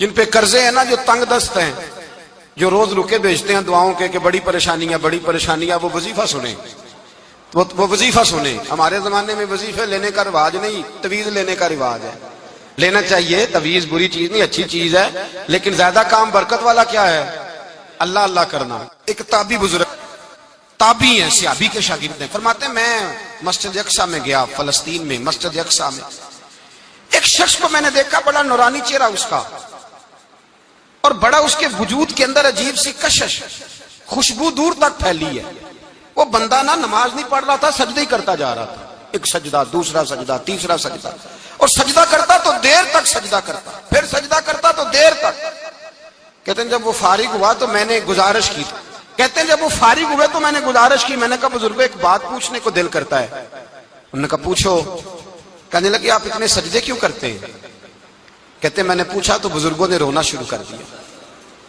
جن پہ قرضے ہیں نا، جو تنگ دست ہیں، جو روز رکے بھیجتے ہیں دعاؤں کے کہ بڑی پریشانیاں، وہ وظیفہ سنیں، وہ وظیفہ سنیں۔ ہمارے زمانے میں وظیفے لینے کا رواج نہیں، تویز لینے کا رواج ہے۔ لینا چاہیے، تویز بری چیز نہیں، اچھی چیز ہے، لیکن زیادہ کام برکت والا کیا ہے؟ اللہ اللہ کرنا۔ ایک تابعی بزرگ، تابعی ہیں، صحابی کے شاگرد ہیں، فرماتے ہیں میں مسجد اقصی میں گیا، فلسطین میں مسجد اقصی میں ایک شخص کو میں نے دیکھا، بڑا نورانی چہرہ اس کا، اور بڑا اس کے وجود کے اندر عجیب سی کشش، خوشبو دور تک پھیلی ہے۔ وہ بندہ نا نماز نہیں پڑھ رہا تھا، سجدہ ہی کرتا جا رہا تھا، ایک سجدہ، دوسرا سجدہ، تیسرا سجدہ، اور سجدہ کرتا تو دیر تک سجدہ کرتا، پھر سجدہ کرتا تو دیر تک۔ کہتے ہیں جب وہ فارغ ہوا تو میں نے گزارش کی، کہتے ہیں جب وہ فارغ ہوئے تو میں نے گزارش کی، میں نے کہا بزرگوں ایک بات پوچھنے کو دل کرتا ہے۔ انہوں نے کہا پوچھو۔ کہنے لگے آپ اتنے سجدے کیوں کرتے ہیں؟ کہتے ہیں میں نے پوچھا تو بزرگوں نے رونا شروع کر دیا،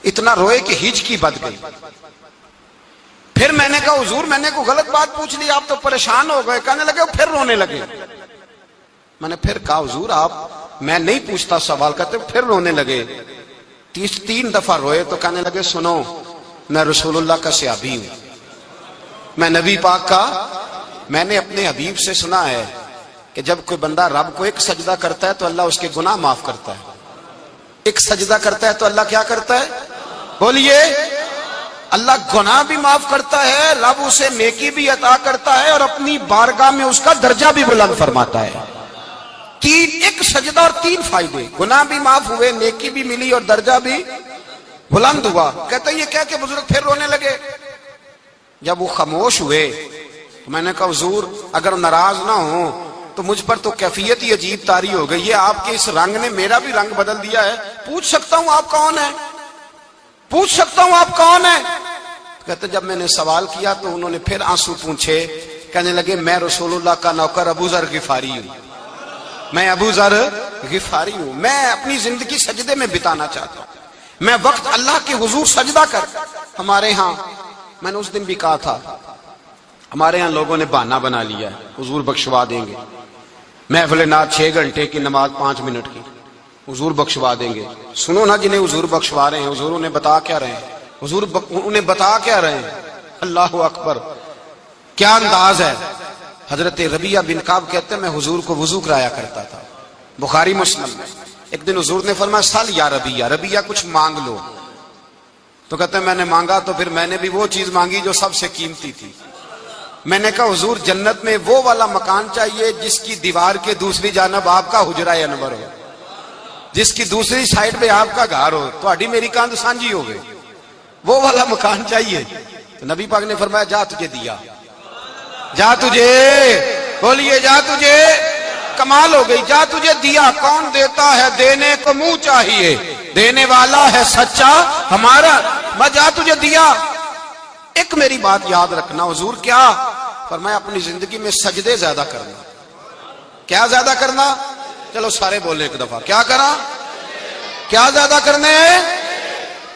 اتنا روئے کہ ہچکی بد گئی۔ پھر میں نے کہا حضور میں نے کوئی غلط بات پوچھ لی، آپ تو پریشان ہو گئے؟ کہنے لگے پھر رونے لگے۔ میں نے پھر کہا حضور آپ، میں نہیں پوچھتا سوال کرتے، پھر رونے لگے، 3 دفعہ روئے تو کہنے لگے سنو میں رسول اللہ کا صحابی ہوں، میں نبی پاک کا، میں نے اپنے حبیب سے سنا ہے کہ جب کوئی بندہ رب کو ایک سجدہ کرتا ہے تو اللہ اس کے گناہ معاف کرتا ہے، ایک سجدہ کرتا ہے تو اللہ کیا کرتا ہے؟ بولیے، اللہ گناہ بھی معاف کرتا ہے، رب اسے نیکی بھی عطا کرتا ہے، اور اپنی بارگاہ میں اس کا درجہ بھی بلند فرماتا ہے۔ ایک سجدہ اور 3 فائدے، گناہ بھی معاف ہوئے، نیکی بھی ملی، اور درجہ بھی بلند ہوا۔ کہتے ہیں یہ کہہ کے بزرگ پھر رونے لگے۔ جب وہ خاموش ہوئے تو میں نے کہا حضور اگر ناراض نہ ہو تو مجھ پر تو کیفیت ہی عجیب طاری ہو گئی ہے، آپ کے اس رنگ نے میرا بھی رنگ بدل دیا ہے، پوچھ سکتا ہوں آپ کون ہیں؟ پوچھ سکتا ہوں آپ کون ہیں؟ کہتے جب میں نے سوال کیا تو انہوں نے پھر آنسو پوچھے، کہنے لگے میں رسول اللہ کا نوکر ابو ذر غفاری ہوں، میں ابو ذر غفاری ہوں، میں اپنی زندگی سجدے میں بتانا چاہتا ہوں، میں وقت اللہ کے حضور سجدہ کر۔ ہمارے ہاں میں نے اس دن بھی کہا تھا، ہمارے ہاں لوگوں نے بہانہ بنا لیا ہے حضور بخشوا دیں گے، محفل نعت 6 گھنٹے کی، نماز 5 منٹ کی، حضور بخشوا دیں گے۔ سنو نا جنہیں حضور بخشوا رہے ہیں، حضور انہیں بتا کیا رہے ہیں؟ حضور انہیں بتا کیا رہے ہیں؟ اللہ اکبر، کیا انداز ہے۔ حضرت ربیہ بن کعب کہتے ہیں میں حضور کو وضو کرایا کرتا تھا، بخاری مسلم میں۔ ایک دن حضور نے فرمایا سل یا ربیہ، ربیہ کچھ مانگ لو، تو کہتے ہیں میں نے مانگا تو پھر میں نے بھی وہ چیز مانگی جو سب سے قیمتی تھی۔ میں نے کہا حضور جنت میں وہ والا مکان چاہیے جس کی دیوار کے دوسری جانب آپ کا حجرہ انور ہو، جس کی دوسری سائڈ پہ آپ کا گھر ہو، تو اڈی میری کاند سانجی ہو گئی، وہ والا مکان چاہیے۔ تو نبی پاک نے فرمایا جا تجھے دیا، جا تجھے، بولیے جا تجھے، کمال ہو گئی، جا تجھے دیا۔ کون دیتا ہے؟ دینے کو منہ چاہیے، دینے والا ہے سچا ہمارا، میں جا تجھے دیا۔ ایک میری بات یاد رکھنا حضور کیا فرمایا؟ اپنی زندگی میں سجدے زیادہ کرنا۔ کیا زیادہ کرنا؟ چلو سارے بولے ایک دفعہ، کیا کرا؟ کیا زیادہ کرنے؟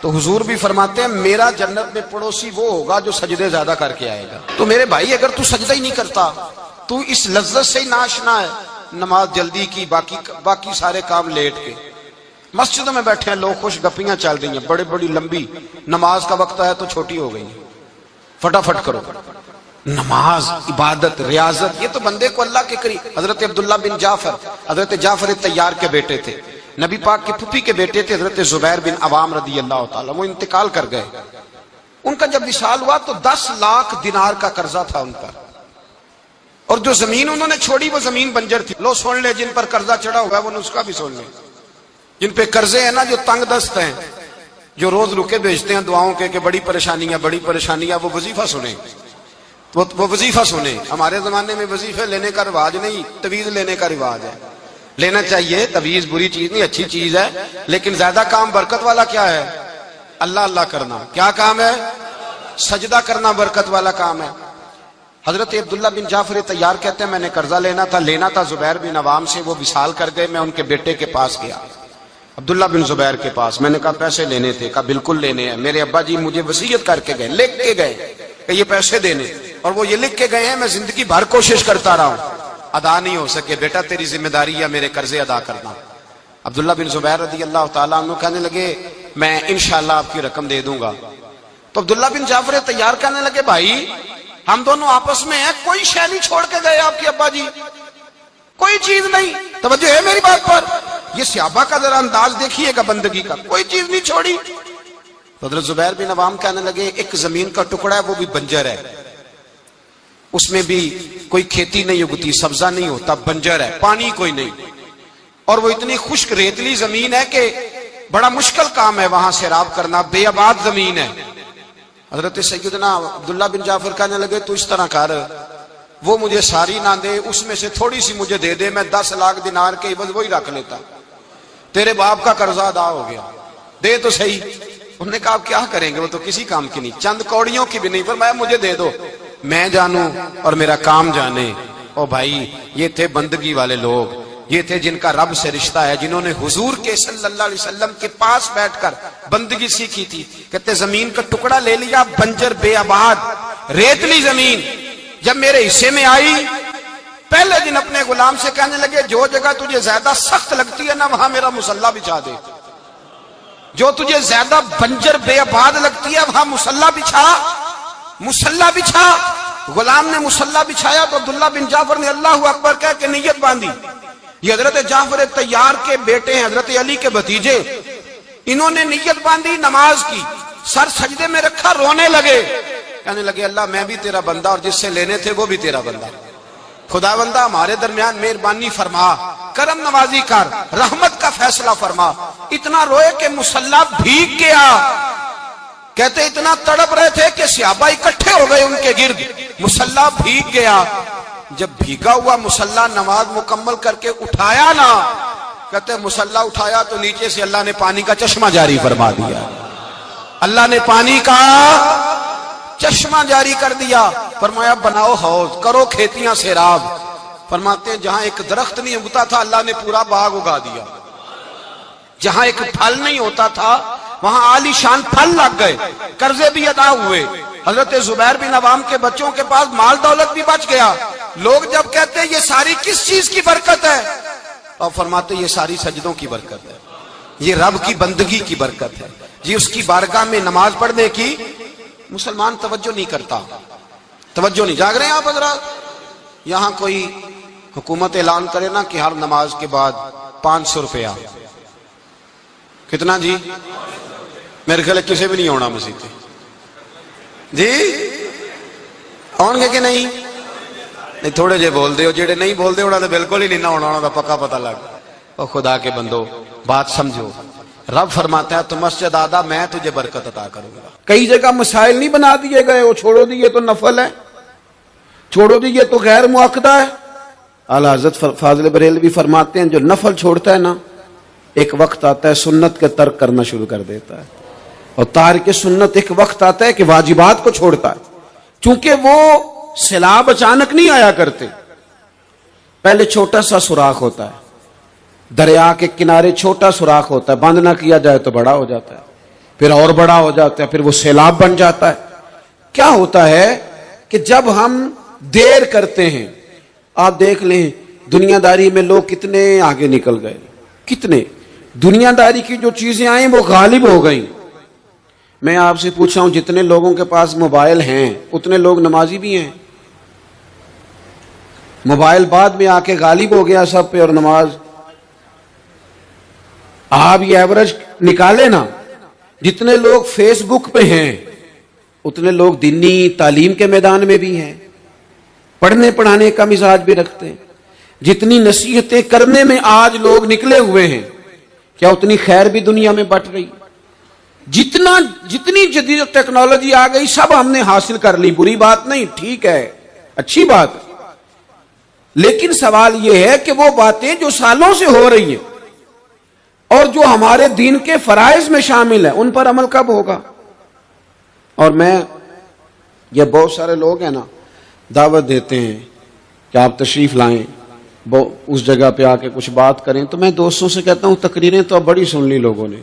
تو حضور بھی فرماتے ہیں میرا جنت میں پڑوسی وہ ہوگا جو سجدے زیادہ کر کے آئے گا۔ تو میرے بھائی اگر تو سجدہ ہی نہیں کرتا، تو اس لذت سے ہی ناشنا ہے، نماز جلدی کی، باقی سارے کام لیٹ کے، مسجدوں میں بیٹھے ہیں لوگ، خوش گپیاں چل رہی ہیں، بڑی بڑی لمبی، نماز کا وقت ہے تو چھوٹی ہو گئی، فٹافٹ کرو۔ نماز، عبادت، ریاضت، یہ تو بندے کو اللہ کے قریب۔ حضرت عبداللہ بن جعفر، حضرت جعفر طیار کے بیٹے تھے، نبی پاک کی پھوپھی کے بیٹے تھے، حضرت زبیر بن عوام رضی اللہ تعالیٰ، وہ انتقال کر گئے۔ ان کا جب وصال ہوا تو 10 لاکھ دینار کا قرضہ تھا ان پر، اور جو زمین انہوں نے چھوڑی وہ زمین بنجر تھی۔ لو سن لے، جن پر قرضہ چڑھا ہوگا وہ نسخہ بھی سن لے، جن پہ قرضے ہیں نا، جو تنگ دست ہیں، جو روز رکے بھیجتے ہیں دعاؤں کے کہ بڑی پریشانیاں، وہ وظیفہ سنیں، وہ وظیفہ سنیں۔ ہمارے زمانے میں وظیفے لینے کا رواج نہیں، تویز لینے کا رواج ہے۔ لینا چاہیے، تویز بری چیز نہیں، اچھی چیز ہے، لیکن زیادہ کام برکت والا کیا ہے؟ اللہ اللہ کرنا۔ کیا کام ہے؟ سجدہ کرنا برکت والا کام ہے۔ حضرت عبداللہ بن جعفر طیار کہتے ہیں میں نے قرضہ لینا تھا زبیر بن عوام سے، وہ وصال کر گئے، میں ان کے بیٹے کے پاس گیا، عبداللہ بن زبیر کے پاس۔ میں نے کہا پیسے لینے تھے، کہا بالکل لینے ہیں، میرے ابا جی مجھے وصیت کر کے گئے، لکھ کے گئے کہ یہ پیسے دینے، اور وہ یہ لکھ کے گئے ہیں، میں زندگی بھر کوشش کرتا رہا ہوں، ادا نہیں ہو سکے، بیٹا تیری ذمہ داری ہے میرے قرضے ادا کرنا۔ عبداللہ بن زبیر رضی اللہ تعالیٰ عنہ کہنے لگے میں انشاءاللہ آپ کی رقم دے دوں گا. تو عبداللہ بن جعفر تیار کہنے لگے بھائی ہم دونوں آپس میں ہیں, کوئی شے نہیں چھوڑ کے گئے آپ کے ابا جی, کوئی چیز نہیں. توجہ ہے میری بات پر؟ یہ صحابہ کا ذرا انداز دیکھیے گا بندگی کا, کوئی چیز نہیں چھوڑی. تو حضرت زبیر بن عوام کہنے لگے ایک زمین کا ٹکڑا ہے وہ بھی بنجر ہے, اس میں بھی کوئی کھیتی نہیں اگتی, سبزہ نہیں ہوتا, بنجر ہے, پانی کوئی نہیں, اور وہ اتنی خشک ریتلی زمین ہے کہ بڑا مشکل کام ہے وہاں سیراب کرنا, بے آباد زمین ہے. حضرت سیدنا عبداللہ بن جعفر کہنے لگے تو اس طرح کر, وہ مجھے ساری نہ دے, اس میں سے تھوڑی سی مجھے دے دے, میں 10 لاکھ دینار کے عوض وہی رکھ لیتا, تیرے باپ کا قرضہ ادا ہو گیا, دے تو صحیح. انہوں نے کہا آپ کیا کریں گے, وہ تو کسی کام کی نہیں, چند کوڑیوں کی بھی نہیں, فرمایا مجھے دے دو, میں جانوں اور میرا کام جانے. او بھائی یہ تھے بندگی والے لوگ, یہ تھے جن کا رب سے رشتہ ہے, جنہوں نے حضور کے صلی اللہ علیہ وسلم کے پاس بیٹھ کر بندگی سیکھی تھی. کہتے زمین کا ٹکڑا لے لیا, بنجر بے آباد ریتلی زمین, جب میرے حصے میں آئی پہلے دن اپنے غلام سے کہنے لگے جو جگہ تجھے زیادہ سخت لگتی ہے نا وہاں میرا مصلی بچھا دے, جو تجھے زیادہ بنجر بے آباد لگتی ہے وہاں مصلی بچھا, مصلی بچھا. غلام نے مصلی بچھایا تو عبداللہ بن جعفر نے اللہ اکبر کہہ کے نیت باندھی. یہ حضرت جعفر طیار کے بیٹے ہیں, حضرت علی کے بھتیجے, انہوں نے نیت باندھی نماز کی, سر سجدے میں رکھا, رونے لگے, کہنے لگے اللہ میں بھی تیرا بندہ اور جس سے لینے تھے وہ بھی تیرا بندہ, خدا بندہ ہمارے درمیان مہربانی فرما, کرم نوازی کر, رحمت کا فیصلہ فرما. اتنا روئے کہ مصلی بھیگ گیا. کہتے اتنا تڑپ رہے تھے کہ صحابہ اکٹھے ہو گئے ان کے گرد, مصلی بھیگ گیا. جب بھیگا ہوا مصلی نماز مکمل کر کے اٹھایا نا, کہتے مصلی اٹھایا تو نیچے سے اللہ نے پانی کا چشمہ جاری فرما دیا, اللہ نے پانی کا چشمہ جاری کر دیا. فرمایا بناؤ حوض, کرو کھیتیاں سیراب. فرماتے ہیں جہاں ایک درخت نہیں اگتا تھا اللہ نے پورا باغ اگا دیا, جہاں ایک پھل نہیں ہوتا تھا وہاں عالی شان پھل لگ گئے, قرضے بھی ادا ہوئے. حضرت زبیر بن عوام کے بچوں کے پاس مال دولت بھی بچ گیا. لوگ جب کہتے ہیں یہ ساری کس چیز کی برکت ہے, اور فرماتے یہ ساری سجدوں کی برکت ہے, یہ رب کی بندگی کی برکت ہے جی. اس کی بارگاہ میں نماز پڑھنے کی مسلمان توجہ نہیں کرتا, توجہ نہیں. جاگ رہے ہیں آپ حضرات؟ یہاں کوئی حکومت اعلان کرے نا کہ ہر نماز کے بعد 500 روپیہ, کتنا جی؟ میرے خیال کسی بھی نہیں ہونا مسجد جی, آن گے کہ نہیں؟ نہیں تھوڑے جے بول دے ہو, جڑے نہیں بول دے ہونا تو بالکل ہی نہیں نہ ہونا, ہونا پکا پتہ لگ. اور خدا کے بندو بات سمجھو, رب فرماتا ہے تو مسجد آدھا میں تجھے برکت عطا کروں گا. کئی جگہ مسائل نہیں بنا دیے گئے, وہ چھوڑو دیے تو نفل ہے, چھوڑو دیے تو غیر مؤکدہ ہے. اعلیٰ حضرت فاضل بریلوی فرماتے ہیں جو نفل چھوڑتا ہے نا ایک وقت آتا ہے سنت کے ترک کرنا شروع کر دیتا ہے, اور تارک سنت ایک وقت آتا ہے کہ واجبات کو چھوڑتا ہے. چونکہ وہ سیلاب اچانک نہیں آیا کرتے, پہلے چھوٹا سا سوراخ ہوتا ہے, دریا کے کنارے چھوٹا سوراخ ہوتا ہے, بند نہ کیا جائے تو بڑا ہو جاتا ہے, پھر اور بڑا ہو جاتا ہے, پھر وہ سیلاب بن جاتا ہے. کیا ہوتا ہے کہ جب ہم دیر کرتے ہیں, آپ دیکھ لیں دنیا داری میں لوگ کتنے آگے نکل گئے, کتنے دنیا داری کی جو چیزیں آئیں وہ غالب ہو گئیں. میں آپ سے پوچھا ہوں جتنے لوگوں کے پاس موبائل ہیں اتنے لوگ نمازی بھی ہیں. موبائل بعد میں آ کے غالب ہو گیا سب پہ, اور نماز آپ یہ ایوریج نکالے نا, جتنے لوگ فیس بک پہ ہیں اتنے لوگ دینی تعلیم کے میدان میں بھی ہیں, پڑھنے پڑھانے کا مزاج بھی رکھتے ہیں. جتنی نصیحتیں کرنے میں آج لوگ نکلے ہوئے ہیں, کیا اتنی خیر بھی دنیا میں بٹ رہی؟ جتنی جدید ٹیکنالوجی آ گئی سب ہم نے حاصل کر لی, بری بات نہیں, ٹھیک ہے, اچھی بات ہے. لیکن سوال یہ ہے کہ وہ باتیں جو سالوں سے ہو رہی ہیں اور جو ہمارے دین کے فرائض میں شامل ہیں ان پر عمل کب ہوگا؟ اور میں یہ بہت سارے لوگ ہیں نا دعوت دیتے ہیں کہ آپ تشریف لائیں, اس جگہ پہ آ کے کچھ بات کریں, تو میں دوستوں سے کہتا ہوں تقریریں تو اب بڑی سن لی لوگوں نے,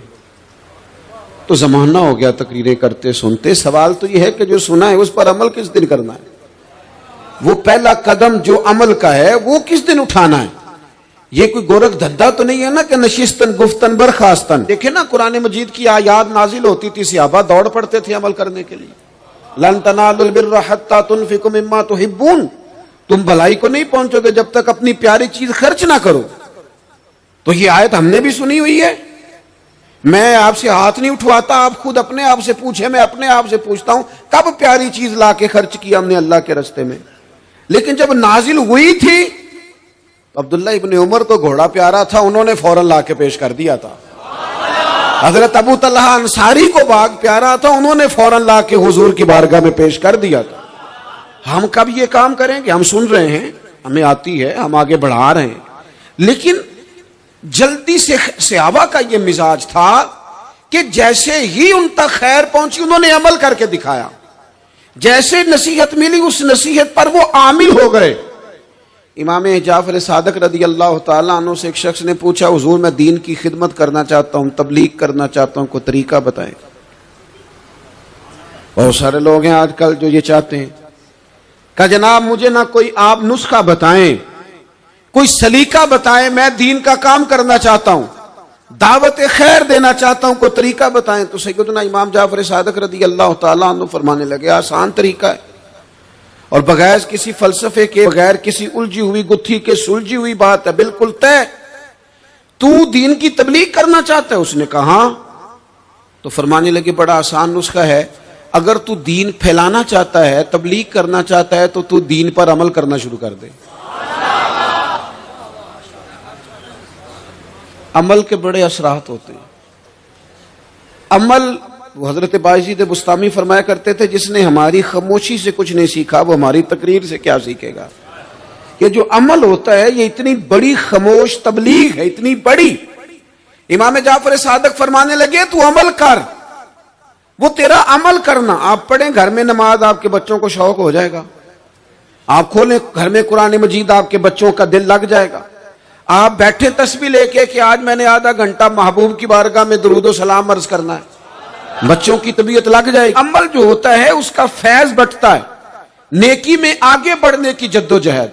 تو زمانہ ہو گیا تقریریں کرتے سنتے. سوال تو یہ ہے کہ جو سنا ہے اس پر عمل کس دن کرنا ہے, وہ پہلا قدم جو عمل کا ہے وہ کس دن اٹھانا ہے. یہ کوئی گورکھ دھندا تو نہیں ہے نا کہ نشستن گفتن برخاستن. دیکھیں نا قرآن مجید کی آیات نازل ہوتی تھی، صحابہ دوڑ پڑتے تھے عمل کرنے کے لیے. لن تنالوا البر حتى تنفقوا مما تحبون، تم بھلائی کو نہیں پہنچو گے جب تک اپنی پیاری چیز خرچ نہ کرو. تو یہ آیت ہم نے بھی سنی ہوئی ہے. میں آپ سے ہاتھ نہیں اٹھواتا، آپ خود اپنے آپ سے پوچھیں. میں اپنے آپ سے پوچھتا ہوں کب پیاری چیز لا کے خرچ کیا ہم نے اللہ کے راستے میں. لیکن جب نازل ہوئی تھی عبداللہ ابن عمر کو گھوڑا پیارا تھا، انہوں نے فوراً لا کے پیش کر دیا تھا. حضرت ابو طلحہ انصاری کو باغ پیارا تھا، انہوں نے فوراً لا کے حضور کی بارگاہ میں پیش کر دیا تھا. ہم کب یہ کام کریں گے؟ ہم سن رہے ہیں، ہمیں آتی ہے، ہم آگے بڑھا رہے ہیں، لیکن جلدی سے صحابہ کا یہ مزاج تھا کہ جیسے ہی ان تک خیر پہنچی انہوں نے عمل کر کے دکھایا. جیسے نصیحت ملی اس نصیحت پر وہ عامل ہو گئے. امام جعفر صادق رضی اللہ تعالیٰ عنہ سے ایک شخص نے پوچھا حضور میں دین کی خدمت کرنا چاہتا ہوں، تبلیغ کرنا چاہتا ہوں، کوئی طریقہ بتائیں. بہت سارے لوگ ہیں آج کل جو یہ چاہتے ہیں کہ جناب مجھے نہ کوئی آپ نسخہ بتائیں، کوئی سلیقہ بتائیں، میں دین کا کام کرنا چاہتا ہوں، دعوت خیر دینا چاہتا ہوں، کوئی طریقہ بتائیں. تو سیدنا امام جعفر صادق رضی اللہ تعالیٰ عنہ فرمانے لگے آسان طریقہ ہے، اور بغیر کسی فلسفے کے، بغیر کسی الجھی ہوئی گتھی کے سلجھی ہوئی بات ہے، بالکل طے. تو دین کی تبلیغ کرنا چاہتا ہے؟ اس نے کہا ہاں. تو فرمانے لگے بڑا آسان نسخہ ہے، اگر تو دین پھیلانا چاہتا ہے، تبلیغ کرنا چاہتا ہے، تو دین پر عمل کرنا شروع کر دے. عمل کے بڑے اثرات ہوتے ہیں. عمل، حضرت باجید بستامی فرمایا کرتے تھے جس نے ہماری خاموشی سے کچھ نہیں سیکھا وہ ہماری تقریر سے کیا سیکھے گا. یہ جو عمل ہوتا ہے یہ اتنی بڑی خاموش تبلیغ ہے، اتنی بڑی. امام جعفر صادق فرمانے لگے تو عمل کر، وہ تیرا عمل کرنا. آپ پڑھیں گھر میں نماز، آپ کے بچوں کو شوق ہو جائے گا. آپ کھولیں گھر میں قرآن مجید، آپ کے بچوں کا دل لگ جائے گا. آپ بیٹھے تسبیح لے کے کہ آج میں نے آدھا گھنٹہ محبوب کی بارگاہ میں درود و سلام عرض کرنا ہے، بچوں کی طبیعت لگ جائے گی. عمل جو ہوتا ہے اس کا فیض بٹتا ہے. نیکی میں آگے بڑھنے کی جدوجہد،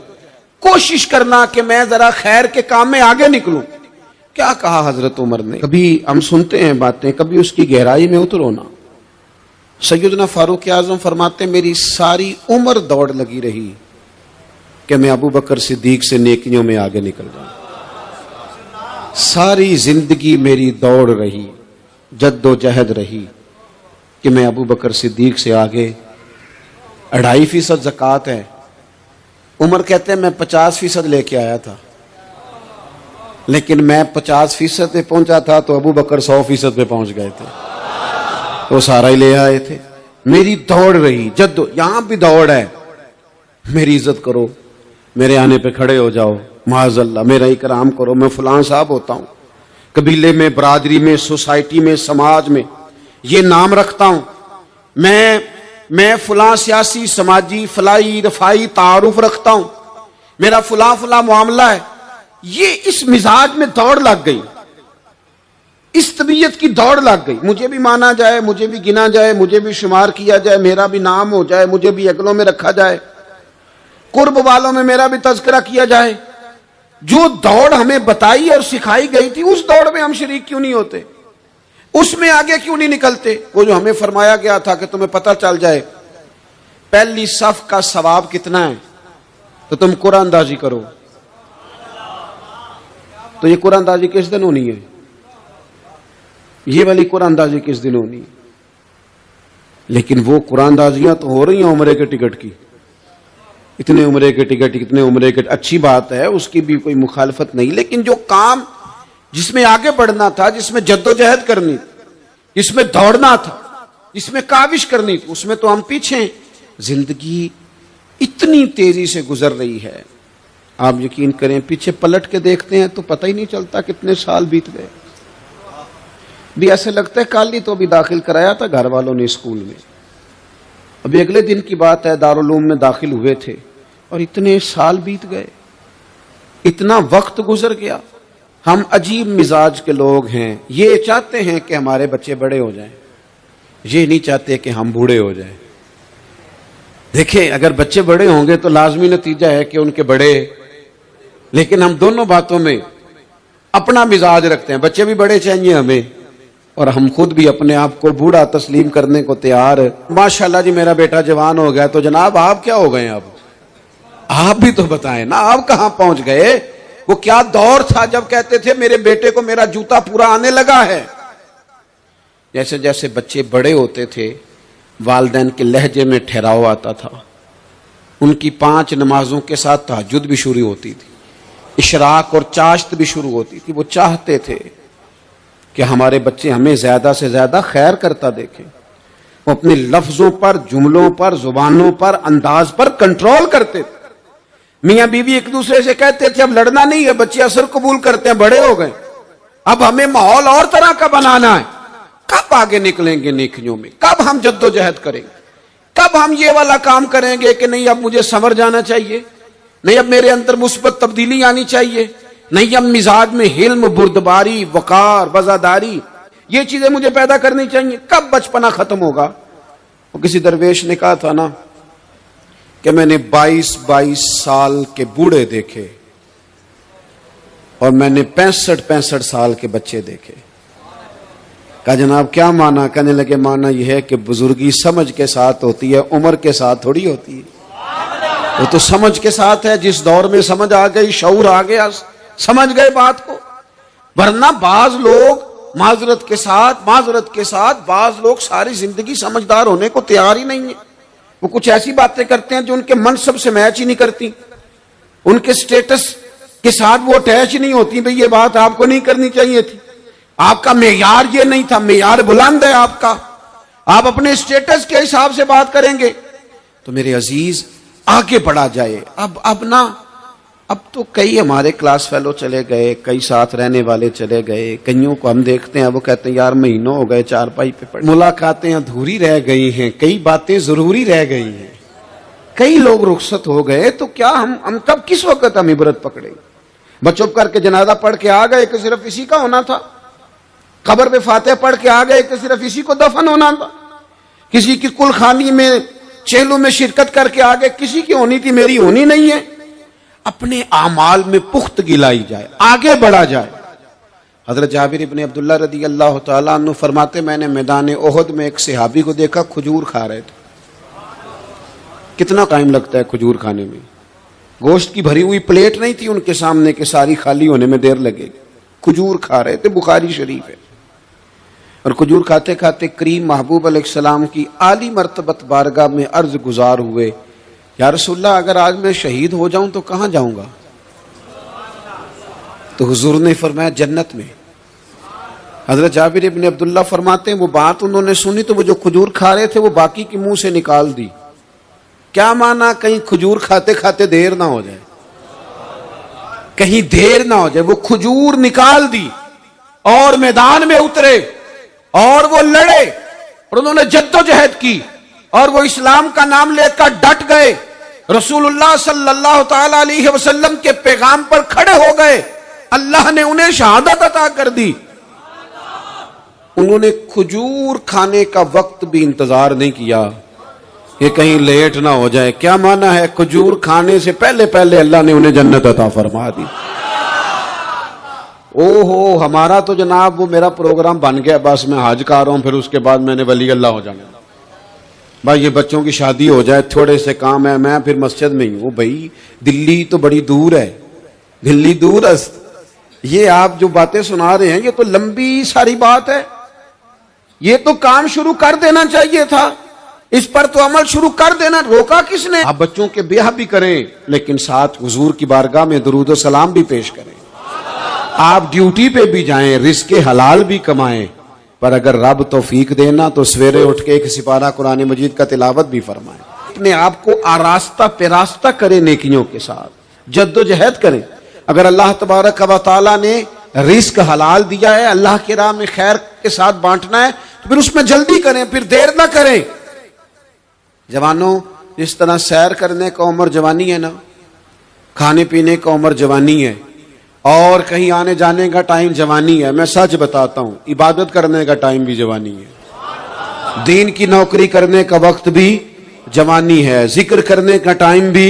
کوشش کرنا کہ میں ذرا خیر کے کام میں آگے نکلوں. کیا کہا حضرت عمر نے؟ کبھی ہم سنتے ہیں باتیں، کبھی اس کی گہرائی میں اترو نا. سیدنا فاروق اعظم فرماتے میری ساری عمر دوڑ لگی رہی کہ میں ابو بکر صدیق سے نیکیوں میں آگے نکل جاؤں. ساری زندگی میری دوڑ رہی، جد و جہد رہی کہ میں ابو بکر صدیق سے آگے. 2.5% زکوٰۃ ہے. عمر کہتے ہیں میں 50% لے کے آیا تھا، لیکن میں 50% پہ پہنچا تھا تو ابو بکر 100% پہ پہنچ گئے تھے، وہ سارا ہی لے آئے تھے. میری دوڑ رہی، یہاں بھی دوڑ ہے. میری عزت کرو، میرے آنے پہ کھڑے ہو جاؤ، معاذ اللہ میرا اکرام کرو، میں فلاں صاحب ہوتا ہوں، قبیلے میں، برادری میں، سوسائٹی میں، سماج میں یہ نام رکھتا ہوں، میں فلاں سیاسی، سماجی، فلاحی، رفائی تعارف رکھتا ہوں، میرا فلاں معاملہ ہے. یہ اس مزاج میں دوڑ لگ گئی، اس طبیعت کی دوڑ لگ گئی. مجھے بھی مانا جائے، مجھے بھی گنا جائے، مجھے بھی شمار کیا جائے، میرا بھی نام ہو جائے، مجھے بھی اگلوں میں رکھا جائے، قرب والوں میں میرا بھی تذکرہ کیا جائے. جو دوڑ ہمیں بتائی اور سکھائی گئی تھی اس دوڑ میں ہم شریک کیوں نہیں ہوتے؟ اس میں آگے کیوں نہیں نکلتے؟ وہ جو ہمیں فرمایا گیا تھا کہ تمہیں پتہ چل جائے پہلی صف کا ثواب کتنا ہے تو تم قرآن اندازی کرو. تو یہ قرآن اندازی کس دن ہونی ہے؟ یہ والی قرآن اندازی کس دن ہونی ہے؟ لیکن وہ قرآن اندازیاں تو ہو رہی ہیں عمرے کے ٹکٹ کی. اتنے عمرے کے ٹکٹ، اتنے عمرے کے، اچھی بات ہے، اس کی بھی کوئی مخالفت نہیں. لیکن جو کام جس میں آگے بڑھنا تھا، جس میں جد و جہد کرنی تھی، جس میں دوڑنا تھا، جس میں کاوش کرنی تھی، اس میں تو ہم پیچھے ہیں. زندگی اتنی تیزی سے گزر رہی ہے، آپ یقین کریں پیچھے پلٹ کے دیکھتے ہیں تو پتہ ہی نہیں چلتا کتنے سال بیت گئے. بھی ایسے لگتا ہے کل ہی تو ابھی داخل کرایا تھا گھر والوں نے اسکول میں، ابھی اگلے دن کی بات ہے دارالعلوم میں داخل ہوئے تھے اور اتنے سال بیت گئے، اتنا وقت گزر گیا. ہم عجیب مزاج کے لوگ ہیں. یہ چاہتے ہیں کہ ہمارے بچے بڑے ہو جائیں، یہ نہیں چاہتے کہ ہم بوڑھے ہو جائیں. دیکھیں اگر بچے بڑے ہوں گے تو لازمی نتیجہ ہے کہ ان کے بڑے لیکن ہم دونوں باتوں میں اپنا مزاج رکھتے ہیں. بچے بھی بڑے چاہیے ہمیں اور ہم خود بھی اپنے آپ کو بوڑھا تسلیم کرنے کو تیار. ماشاءاللہ جی میرا بیٹا جوان ہو گیا, تو جناب آپ کیا ہو گئے؟ اب آپ بھی تو بتائیں نا, آپ کہاں پہنچ گئے؟ وہ کیا دور تھا جب کہتے تھے میرے بیٹے کو میرا جوتا پورا آنے لگا ہے. جیسے جیسے بچے بڑے ہوتے تھے والدین کے لہجے میں ٹھہراؤ آتا تھا. ان کی 5 نمازوں کے ساتھ تہجد بھی شروع ہوتی تھی, اشراق اور چاشت بھی شروع ہوتی تھی. وہ چاہتے تھے کہ ہمارے بچے ہمیں زیادہ سے زیادہ خیر کرتا دیکھیں. وہ اپنے لفظوں پر, جملوں پر, زبانوں پر, انداز پر کنٹرول کرتے تھے. میاں بیوی ایک دوسرے سے کہتے تھے اب لڑنا نہیں ہے, بچے اثر قبول کرتے ہیں, بڑے ہو گئے, اب ہمیں ماحول اور طرح کا بنانا ہے. کب آگے نکلیں گے نیکیوں میں؟ کب ہم جد و جہد کریں گے؟ کب ہم یہ والا کام کریں گے کہ نہیں اب مجھے سنور جانا چاہیے, نہیں اب میرے اندر مثبت تبدیلی آنی چاہیے, نہیں اب مزاج میں حلم, بردباری, وقار, وزاداری, یہ چیزیں مجھے پیدا کرنی چاہیے. کب بچپنا ختم ہوگا؟ وہ کسی درویش نے کہا تھا نا کہ میں نے 22 سال کے بوڑھے دیکھے اور میں نے 65 سال کے بچے دیکھے. کہا جناب کیا مانا؟ کہنے لگے مانا یہ ہے کہ بزرگی سمجھ کے ساتھ ہوتی ہے, عمر کے ساتھ تھوڑی ہوتی ہے. وہ تو سمجھ کے ساتھ ہے, جس دور میں سمجھ آ گئی, شعور آ گیا, سمجھ گئے بات کو. ورنہ بعض لوگ معذرت کے ساتھ بعض لوگ ساری زندگی سمجھدار ہونے کو تیار ہی نہیں ہیں. وہ کچھ ایسی باتیں کرتے ہیں جو ان کے منصب سے میچ ہی نہیں کرتی, ان کے سٹیٹس کے ساتھ وہ اٹیچ نہیں ہوتی. بھئی یہ بات آپ کو نہیں کرنی چاہیے تھی, آپ کا معیار یہ نہیں تھا, معیار بلند ہے آپ کا, آپ اپنے سٹیٹس کے حساب سے بات کریں گے. تو میرے عزیز آگے بڑھا جائے. اب تو کئی ہمارے کلاس فیلو چلے گئے, کئی ساتھ رہنے والے چلے گئے, کئیوں کو ہم دیکھتے ہیں وہ کہتے ہیں یار مہینوں ہو گئے چارپائی پہ پڑے, ملاقاتیں ادھوری رہ گئی ہیں, کئی باتیں ضروری رہ گئی ہیں, کئی لوگ رخصت ہو گئے. تو کیا ہم کب کس وقت ہم عبرت پکڑیں؟ بس چپ کر کے جنازہ پڑھ کے آ گئے کہ صرف اسی کا ہونا تھا, قبر پہ فاتحہ پڑھ کے آ گئے کہ صرف اسی کو دفن ہونا تھا, کسی کی کل خانی میں چہلوں میں شرکت کر کے آ گئے, کسی کی ہونی تھی میری ہونی نہیں ہے. اپنے اعمال میں پختگی لائی جائے, آگے بڑھا جائے. حضرت جابر ابن عبداللہ رضی اللہ تعالیٰ عنہ فرماتے میں نے میدان احد میں ایک صحابی کو دیکھا, کھجور کھا رہے تھے. کتنا ٹائم لگتا ہے کھجور کھانے میں؟ گوشت کی بھری ہوئی پلیٹ نہیں تھی ان کے سامنے کہ ساری خالی ہونے میں دیر لگے گی. کھجور کھا رہے تھے, بخاری شریف ہے. اور کھجور کھاتے کھاتے کریم محبوب علیہ السلام کی عالی مرتبت بارگاہ میں عرض گزار ہوئے, یا رسول اللہ اگر آج میں شہید ہو جاؤں تو کہاں جاؤں گا؟ تو حضور نے فرمایا جنت میں. حضرت جابر ابن عبداللہ فرماتے ہیں وہ بات انہوں نے سنی تو وہ جو کھجور کھا رہے تھے وہ باقی کے منہ سے نکال دی. کیا مانا؟ کہیں کھجور کھاتے کھاتے دیر نہ ہو جائے, کہیں دیر نہ ہو جائے. وہ کھجور نکال دی اور میدان میں اترے اور وہ لڑے اور انہوں نے جد و جہد کی اور وہ اسلام کا نام لے کر ڈٹ گئے, رسول اللہ صلی اللہ تعالی علیہ وسلم کے پیغام پر کھڑے ہو گئے. اللہ نے انہیں شہادت عطا کر دی. انہوں نے کھجور کھانے کا وقت بھی انتظار نہیں کیا کہ کہیں لیٹ نہ ہو جائے. کیا مانا ہے؟ کھجور کھانے سے پہلے پہلے اللہ نے انہیں جنت عطا فرما دی. او ہو, ہمارا تو جناب وہ میرا پروگرام بن گیا, بس میں حج کا رہا ہوں, پھر اس کے بعد میں نے ولی اللہ ہو جانا. بھائی یہ بچوں کی شادی ہو جائے, تھوڑے سے کام ہے, میں پھر مسجد میں ہی ہوں. بھائی دلی تو بڑی دور ہے, دلی دور است. یہ آپ جو باتیں سنا رہے ہیں یہ تو لمبی ساری بات ہے, یہ تو کام شروع کر دینا چاہیے تھا, اس پر تو عمل شروع کر دینا, روکا کس نے؟ آپ بچوں کے بیاہ بھی کریں لیکن ساتھ حضور کی بارگاہ میں درود و سلام بھی پیش کریں. آپ ڈیوٹی پہ بھی جائیں, رزق حلال بھی کمائیں, پر اگر رب توفیق دینا تو سویرے اٹھ کے ایک سپارہ قرآن مجید کا تلاوت بھی فرمائیں. اپنے آپ کو آراستہ پیراستہ کریں, نیکیوں کے ساتھ جد و جہد کریں. اگر اللہ تبارک و تعالیٰ نے رزق حلال دیا ہے, اللہ کی راہ میں خیر کے ساتھ بانٹنا ہے, تو پھر اس میں جلدی کریں, پھر دیر نہ کریں. جوانوں, جس طرح سیر کرنے کا عمر جوانی ہے نا, کھانے پینے کا عمر جوانی ہے, اور کہیں آنے جانے کا ٹائم جوانی ہے. میں سچ بتاتا ہوں, عبادت کرنے کا ٹائم بھی جوانی ہے, دین کی نوکری کرنے کا وقت بھی جوانی ہے, ذکر کرنے کا ٹائم بھی